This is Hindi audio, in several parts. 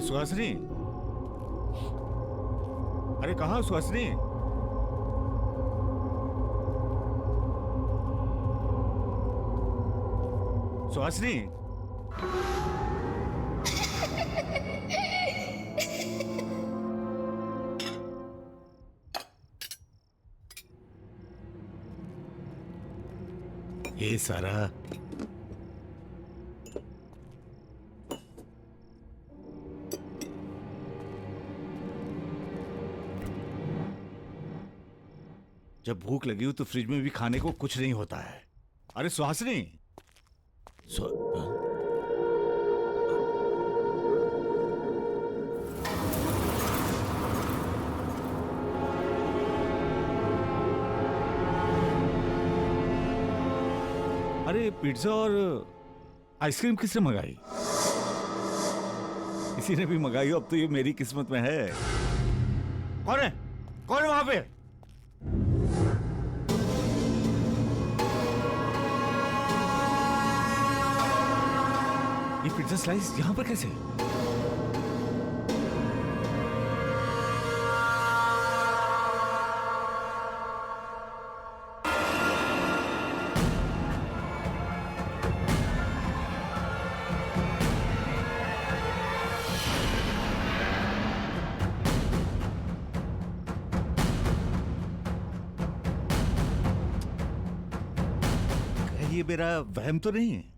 अरे सुहासिनी, अरे कहाँ सुहासिनी? सुहासिनी, ये सारा जब भूख लगी हो तो फ्रिज में भी खाने को कुछ नहीं होता है। अरे सुहासिनी, अरे पिज्जा और आइसक्रीम किसने मंगाई? किसी ने भी मंगाई हो, अब तो ये मेरी किस्मत में है। कौन है? कौन है वहां पे? ये पिज्जा स्लाइस यहां पर कैसे? ये मेरा वहम तो नहीं है?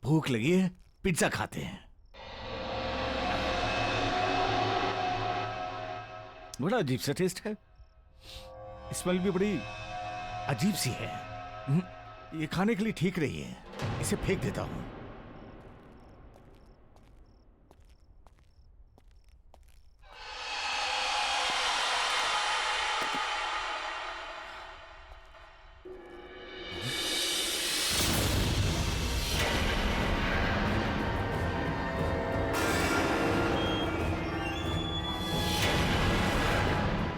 भूख लगी है, पिज्जा खाते हैं। बड़ा अजीब सा टेस्ट है, स्मेल भी बड़ी अजीब सी है। ये खाने के लिए ठीक नहीं है, इसे फेंक देता हूं।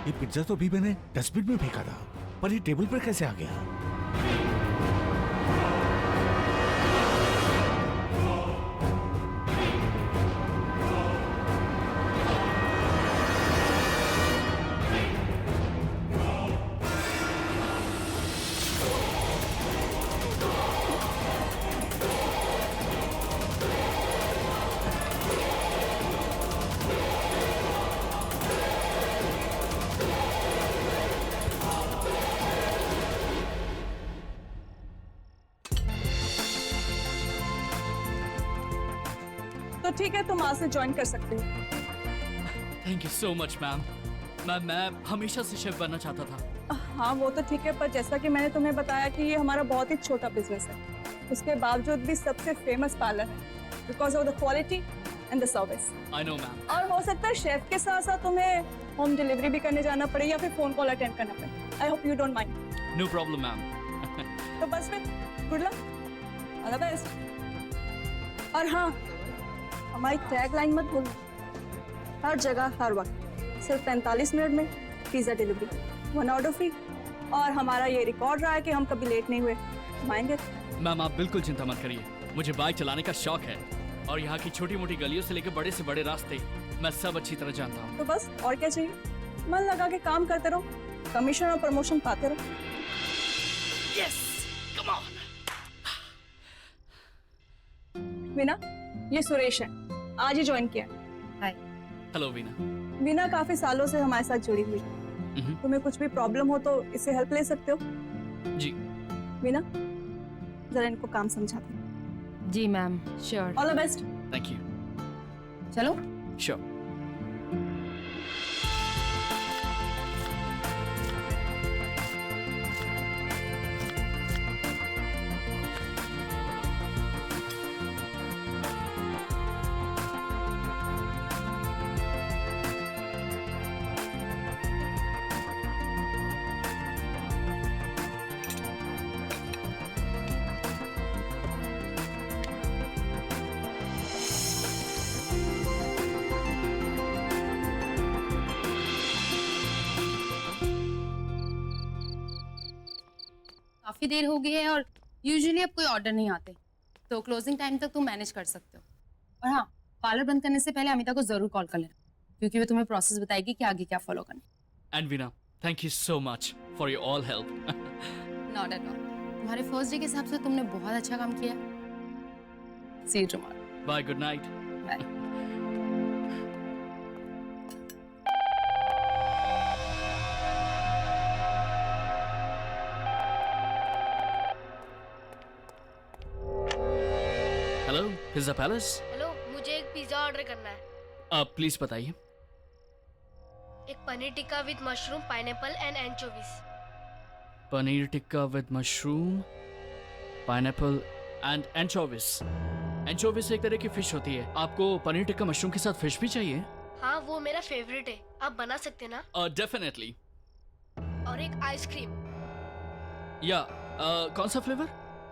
ये पिज्जा तो अभी मैंने डस्टबिन में फेंका था, पर ये टेबल पर कैसे आ गया? तो ठीक है, तुम आज से ज्वाइन कर सकते हो। Thank you so much ma'am. मैं हमेशा से शेफ बनना चाहता था। हाँ वो तो ठीक है, पर जैसा कि मैंने तुम्हें बताया कि ये हमारा बहुत ही छोटा बिजनेस है, उसके बावजूद भी सबसे फेमस पार्लर है because of the quality and the service. I know ma'am. और हो सकता है शेफ के साथ साथ तुम्हें होम डिलीवरी भी करने जाना पड़े या फिर फोन कॉल अटेंड करना पड़े। I hope you don't mind. No problem ma'am. तो बस फिर good luck, all the best. और हाँ, हमारी टैग लाइन मत भूलना, हर जगह हर वक्त सिर्फ 45 मिनट में पिज्जा डिलीवरी, 1 ऑर्डर फ्री। और हमारा ये रिकॉर्ड रहा है कि हम कभी लेट नहीं हुए। Mind it? मैम आप बिल्कुल चिंता मत करिए, मुझे बाइक चलाने का शौक है और यहाँ की छोटी मोटी गलियों से लेकर बड़े से बड़े रास्ते मैं सब अच्छी तरह जानता हूँ। तो बस और क्या चाहिए, मन लगा के काम करते रहो, कमीशन और प्रमोशन पाते रहो। Yes, come on. वीना, ये सुरेश है, आज ही ज्वाइन किया। हाय। हेलो वीना। वीना काफी सालों से हमारे साथ जुड़ी हुई है, तुम्हें कुछ भी प्रॉब्लम हो तो इससे हेल्प ले सकते हो। जी। वीना, जरा इनको काम समझाते। जी ma'am, sure. All the best. Thank you. चलो। श्योर। काफी देर हो गई है और यूजुअली अब कोई ऑर्डर नहीं आते, तो क्लोजिंग टाइम तक तुम मैनेज कर सकते हो। और हाँ, पार्लर बंद करने से पहले अमिता को जरूर कॉल कर लेना, क्योंकि वो तुम्हें प्रोसेस बताएगी कि आगे क्या फॉलो करना। And Veena, thank you so much for your all help. Not at all. तुम्हारे फर्स्ट डे के हिसाब से तुमने बहुत अच्छा काम किया। See you tomorrow. Bye, good night. Bye. Hello, pizza palace. Hello, मुझे एक पिज्जा ऑर्डर करना है। आप प्लीज बताइए। एक paneer tikka with mushroom, pineapple and anchovies. Paneer tikka with mushroom, pineapple and anchovies. Anchovies एक तरह की फिश होती है। आपको पनीर टिक्का मशरूम के साथ फिश भी चाहिए? हाँ, वो मेरा फेवरेट है। आप बना सकते ना? डेफिनेटली। और एक आइसक्रीम। या कौन सा फ्लेवर?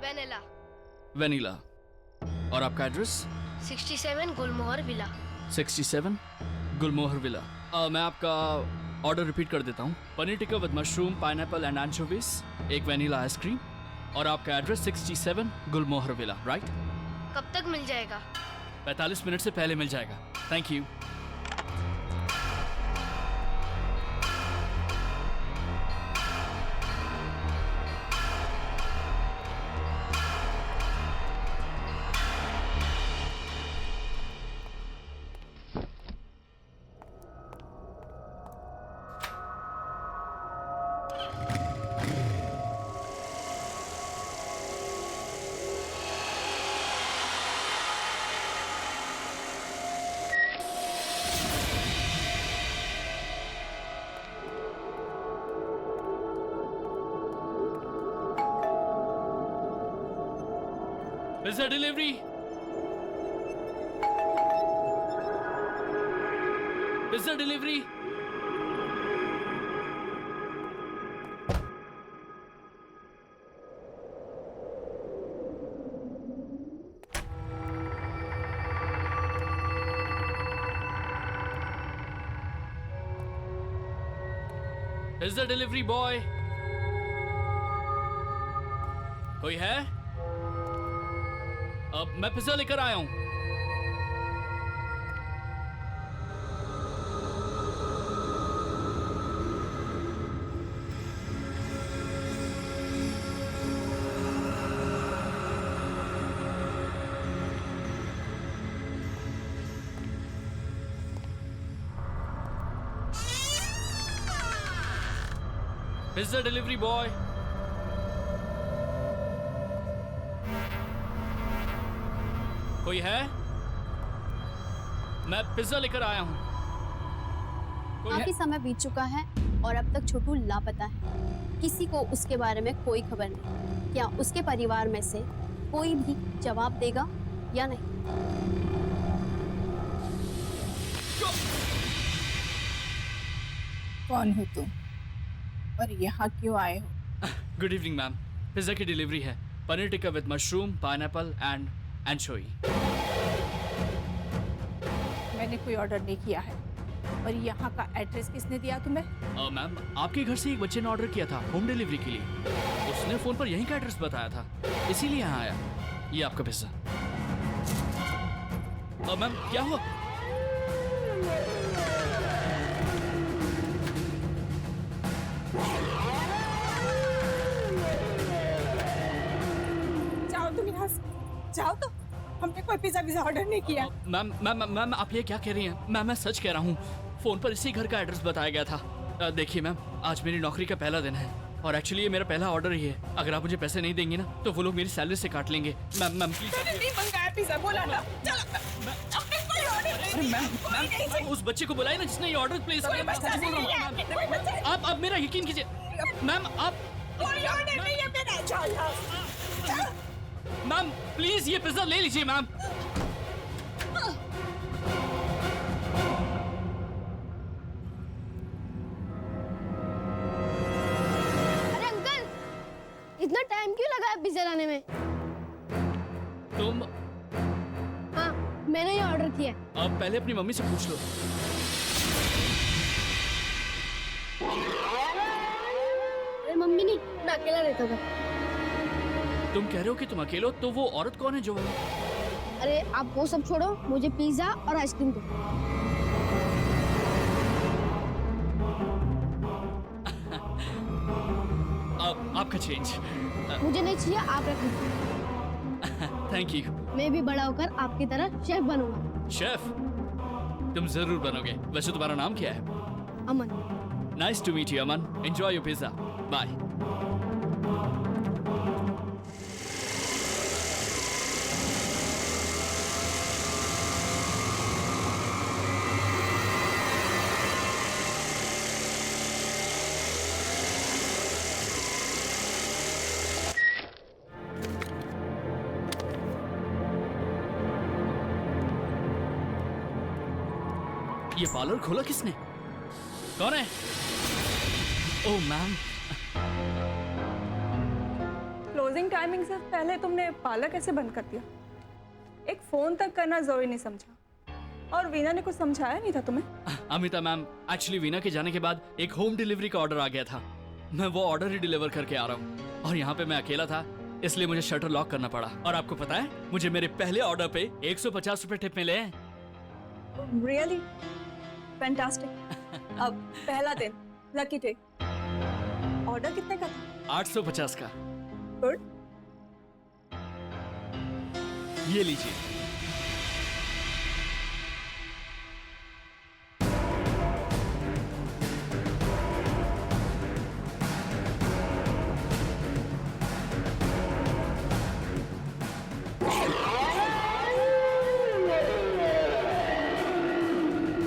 वेनिला। वेनिला। और आपका address? 67 Gulmohar villa. 67 Gulmohar villa. मैं आपका ऑर्डर रिपीट कर देता हूँ। Paneer tikka with mushroom, pineapple and anchovies, एक वेनिला आइसक्रीम, और आपका एड्रेस 67 गुलमोहर विला, राइट? कब तक मिल जाएगा? 45 मिनट से पहले मिल जाएगा। Thank you. Pizza delivery. Pizza delivery. Pizza delivery boy. कोई है? अब मैं पिज्जा लेकर आया हूं। Pizza delivery boy. कोई है? मैं पिज्जा लेकर आया हूं। काफी समय बीत चुका है और अब तक छोटू लापता है। किसी को उसके बारे में कोई खबर नहीं। क्या उसके परिवार में से कोई भी जवाब देगा या नहीं? कौन हो तुम और यहाँ क्यों आए हो? गुड इवनिंग मैम, पिज्जा की डिलीवरी है। Paneer tikka with mushroom, pineapple and anchovy. मैंने कोई ऑर्डर नहीं किया है। और यहाँ का एड्रेस किसने दिया तुम्हें? मैम, आपके घर से एक बच्चे ने ऑर्डर किया था होम डिलीवरी के लिए। उसने फोन पर यहीं का एड्रेस बताया था, इसीलिए यहाँ आया। ये आपका पिज्जा। मैम, क्या हुआ? जाओ तुम यहाँ से, जाओ। तो हमने कोई पिज्जा ऑर्डर नहीं किया। मैम मैम मैम, आप ये क्या कह रही हैं? मैम, मैं सच कह रहा हूँ। फोन पर इसी घर का एड्रेस बताया गया था। देखिए मैम, आज मेरी नौकरी का पहला दिन है और एक्चुअली ये मेरा पहला ऑर्डर ही है। अगर आप मुझे पैसे नहीं देंगे ना तो वो लोग मेरी सैलरी से काट लेंगे। Ma'am ma'am please. मैंने नहीं मंगाया पिज्जा, बोला ना। चलो, हमने कोई ऑर्डर नहीं किया। मैम, उस बच्चे को बुलाए ना जिसने ये ऑर्डर प्लेस कोई किया। बच्चा नहीं है, कोई बच्चा नहीं। आप मेरा यकीन कीजिए मैम। आप कोई ऑर्डर नहीं है मेरा। जाओ यहाँ से, जाओ। मैम प्लीज ये पिज्जा ले लीजिए मैम। अरे अंकल, इतना टाइम क्यों लगा है पिज्जा लाने में? तुम हाँ, मैंने ये ऑर्डर किया। आप पहले अपनी मम्मी से पूछ लो। अरे मम्मी नहीं, मैं अकेला रहता था। तुम कह रहे हो कि तुम अकेले हो, तो वो औरत कौन है जो अरे आप वो सब छोड़ो, मुझे पिज्जा और आइसक्रीम दो। आपका चेंज। मुझे नहीं चाहिए, आप रख लीजिए। Thank you. मैं भी बड़ा होकर आपकी तरह शेफ बनूंगा। शेफ तुम जरूर बनोगे। वैसे तुम्हारा नाम क्या है? Aman. Nice to meet you Aman. Enjoy your pizza. Bye. ये पार्लर खोला किसने? कौन है? ओह मैम। क्लोजिंग टाइमिंग से पहले तुमने पार्लर कैसे बंद कर दिया? एक फोन तक करना जरूरी नहीं समझा? और वीना ने कुछ समझाया नहीं था तुम्हें? अमिता मैम, एक्चुअली वीना के जाने के बाद एक होम डिलीवरी का ऑर्डर आ गया था। मैं वो ऑर्डर ही डिलीवर करके आ रहा हूँ और यहाँ पे मैं अकेला था, इसलिए मुझे शटर लॉक करना पड़ा। और आपको पता है, मुझे मेरे पहले ऑर्डर पे 150 रुपए टिप मिले हैं। Really fantastic. अब पहला दिन, लकी डे। ऑर्डर कितने का था? 850 का। गुड। ये लीजिए।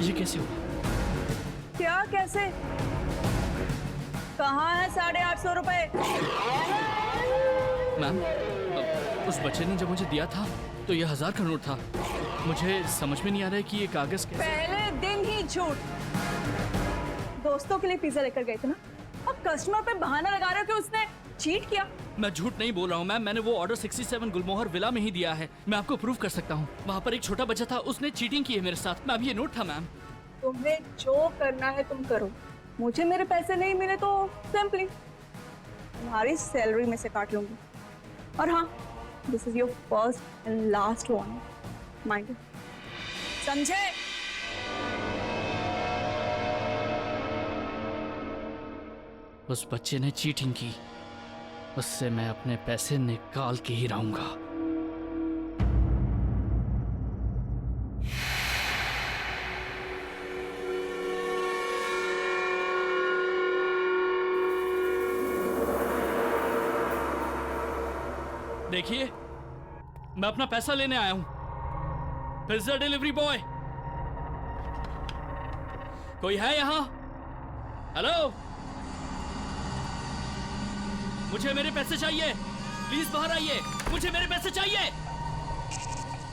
ये कैसे हुआ? क्या कैसे? कहाँ है 850 रुपए? मैम, उस बच्चे ने जब मुझे दिया था तो ये 1000 का नोट था। मुझे समझ में नहीं आ रहा है कि ये कागज कैसे। पहले दिन ही झूठ। दोस्तों के लिए पिज्जा लेकर गए थे ना, अब कस्टमर पे बहाना लगा रहे हो कि उसने चीट किया। मैं झूठ नहीं बोल रहा हूँ मैम, मैंने वो ऑर्डर 67 गुलमोहर विला में ही दिया है। मैं आपको प्रूव कर सकता हूँ। वहाँ पर एक छोटा बच्चा था, उसने चीटिंग की है मेरे साथ। मैम, ये नोट था मैम। तुम्हें जो करना है तुम करो। मुझे मेरे पैसे नहीं मिले तो सिंपली तुम्हारी सैलरी में से काट लूंगी। और हाँ, this is your first and last one, mind. समझे? उस बच्चे ने चीटिंग की, उससे मैं अपने पैसे निकाल के ही रहूंगा। देखिए, मैं अपना पैसा लेने आया हूं। पिज्जा डिलीवरी बॉय, कोई है यहां? हेलो, मुझे मेरे पैसे चाहिए। प्लीज बाहर आइए, मुझे मेरे पैसे चाहिए।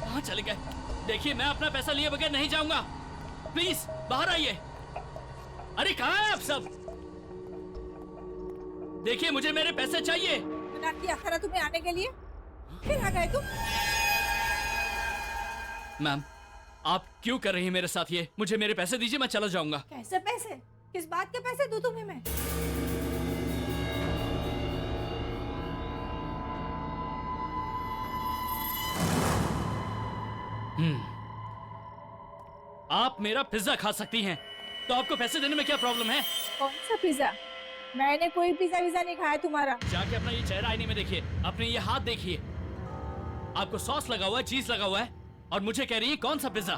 कहां चले गए? देखिए, मैं अपना पैसा लिए बगैर नहीं जाऊंगा। प्लीज बाहर आइए। अरे कहां हैं आप सब? देखिए, मुझे मेरे पैसे चाहिए। मना किया था तुम्हें आने के लिए, फिर आ गए तुम। मैम, आप क्यों कर रही हैं मेरे साथ ये? मुझे मेरे पैसे दीजिए, मैं चला जाऊंगा। कैसे पैसे? किस बात के पैसे दूं तुम्हें मैं? आप मेरा पिज्जा खा सकती हैं, तो आपको पैसे देने में क्या प्रॉब्लम है? कौन सा पिज्जा? मैंने कोई पिज्जा विज्जा नहीं खाया तुम्हारा। जाके अपना ये चेहरा आईने में देखिए, अपने ये हाथ देखिए। आपको सॉस लगा हुआ है, चीज लगा हुआ है, और मुझे कह रही है कौन सा पिज्जा?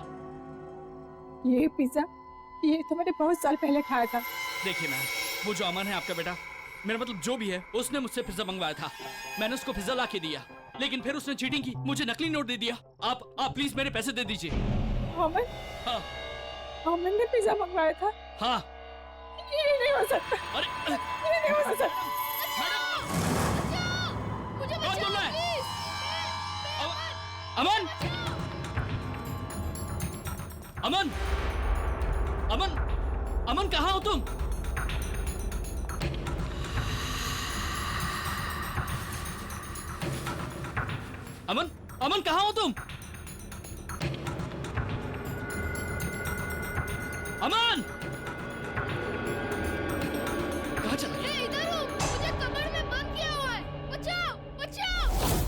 ये पिज्जा, ये तो मैंने बहुत साल पहले खाया था। देखिए मैम, वो जो अमन है आपका बेटा, मेरा मतलब जो भी है, उसने मुझसे पिज्जा मंगवाया था। मैंने उसको पिज्जा ला के दिया, लेकिन फिर उसने चीटिंग की, मुझे नकली नोट दे दिया। आप प्लीज मेरे पैसे दे दीजिए। अमन? हाँ अमन ने पिज्जा मंगवाया था? हाँ। ये नहीं हो सकता। अरे ये नहीं हो सकता। मुझे कौन बोल रहा है? अमन, अमन, अमन, अमन, कहाँ हो तुम? अमन, अमन, कहाँ हो तुम? अमन, कहाँ चला गया? मैं इधर हूँ, मुझे कमर में बंद किया हुआ है। बचाओ, बचाओ।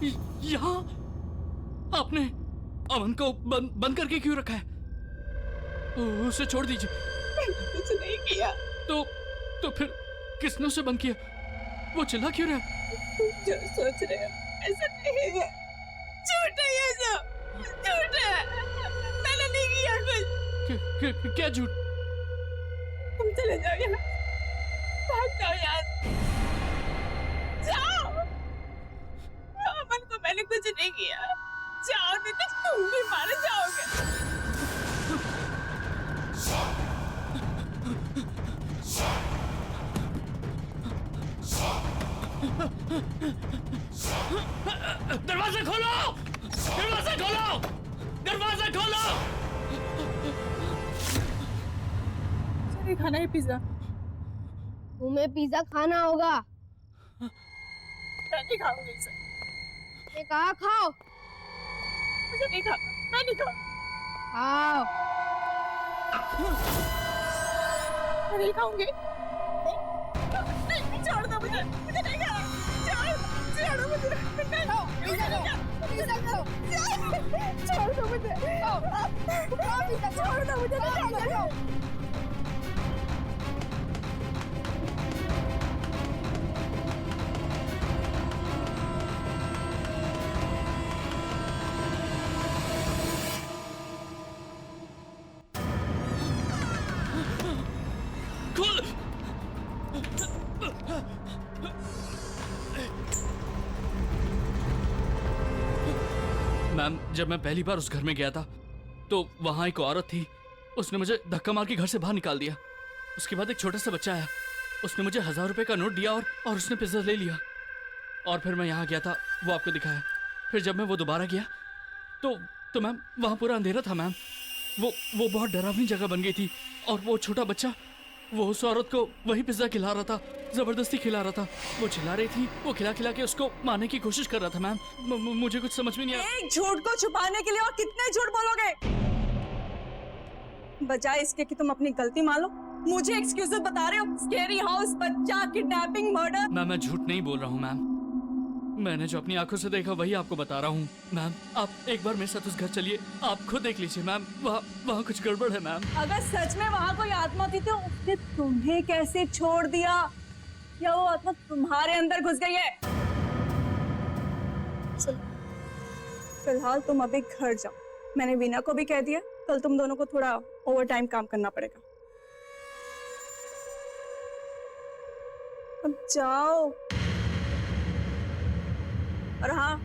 यहाँ आपने अमन को बंद करके क्यों रखा है? उसे छोड़ दीजिए। कुछ नहीं किया। तो फिर किसने उसे बंद किया? वो चिल्ला क्यों रहा है? जो सोच रहे हो ऐसा नहीं है, झूठ है ये सब, झूठ है। मैंने नहीं किया कुछ। क्या झूठ? तुम चले जाओ यहाँ, भाग जाओ यहाँ, जाओ। अमन को मैंने कुछ नहीं किया, जाओ नहीं तो तुम भी मारे जाओगे। दरवाजा खोलो! दरवाजा खोलो! दरवाजा खोलो! मुझे खाना है पिज्जा। तुम्हें पिज्जा खाना होगा। मैं नहीं खाऊंगी इसे। मैं कहा खाओ। मुझे नहीं खाना, मैं नहीं खाऊंगी। खाओ। मैं नहीं खाऊंगी। नहीं, छोड़ दो मुझे नहीं खाना। छोड़ दो मुझे। नहीं खाओ, पिज्जा खाओ। छोड़ दो मुझे। छोड़ दो मुझे नहीं खाना। खोल! मैम, जब मैं पहली बार उस घर में गया था तो वहां एक औरत थी। उसने मुझे धक्का मार के घर से बाहर निकाल दिया। उसके बाद एक छोटा सा बच्चा आया, उसने मुझे 1000 रुपए का नोट दिया और उसने पिज्जा ले लिया। और फिर मैं यहाँ गया था, वो आपको दिखाया। फिर जब मैं वो दोबारा गया तो मैम वहाँ पूरा अंधेरा था मैम। वो बहुत डरावनी जगह बन गई थी। और वो छोटा बच्चा वो उस औरत को वही पिज्जा खिला रहा था, जबरदस्ती खिला रहा था। वो चिल्ला रही थी, वो खिला खिला के उसको मारने की कोशिश कर रहा था मैम। मुझे कुछ समझ में नहीं आया। एक झूठ को छुपाने के लिए और कितने झूठ बोलोगे? बजाय इसके कि तुम अपनी गलती मान लो, मुझे एक्सक्यूजेस बता रहे हो। स्केरी हाउस, बच्चा, किडनैपिंग, मर्डर। मैम, मैं झूठ नहीं बोल रहा हूँ मैम। मैंने जो अपनी आंखों से देखा वही आपको बता रहा हूँ मैम। आप एक बार मेरे साथ उस घर चलिए, आप खुद देख लीजिए मैम। वहाँ कुछ गड़बड़ है मैम। अगर सच में वहाँ कोई आत्मा थी तो उसने तुम्हें कैसे छोड़ दिया? या वो आत्मा तुम्हारे अंदर घुस गई है? चलो, फिलहाल तुम अभी घर जाओ। मैंने वीना को भी कह दिया, कल तुम दोनों को थोड़ा ओवर टाइम काम करना पड़ेगा। अब जाओ। और हाँ,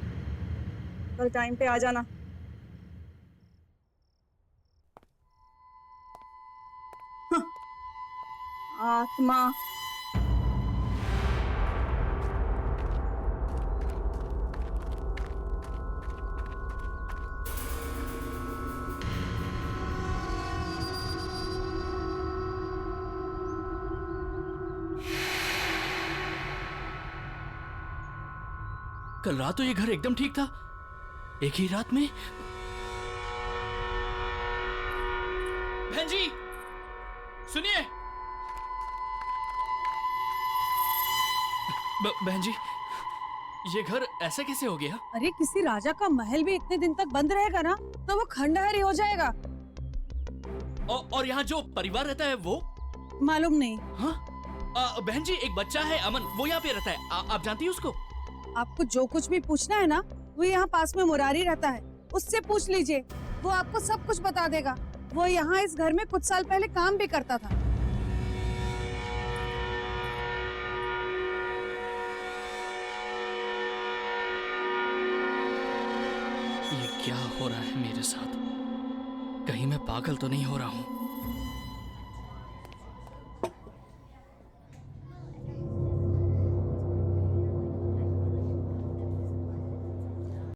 कल टाइम पे आ जाना। आत्मा। कल रात तो ये घर एकदम ठीक था, एक ही रात में। बहन जी सुनिए। बहन जी, ये घर ऐसा कैसे हो गया? अरे किसी राजा का महल भी इतने दिन तक बंद रहेगा ना तो वो खंडहर ही हो जाएगा। और यहाँ जो परिवार रहता है वो? मालूम नहीं। हाँ बहन जी, एक बच्चा है अमन, वो यहाँ पे रहता है। आप जानती है उसको? आपको जो कुछ भी पूछना है ना, वो यहाँ पास में मुरारी रहता है, उससे पूछ लीजिए। वो आपको सब कुछ बता देगा। वो यहाँ इस घर में कुछ साल पहले काम भी करता था। ये क्या हो रहा है मेरे साथ? कहीं मैं पागल तो नहीं हो रहा हूँ?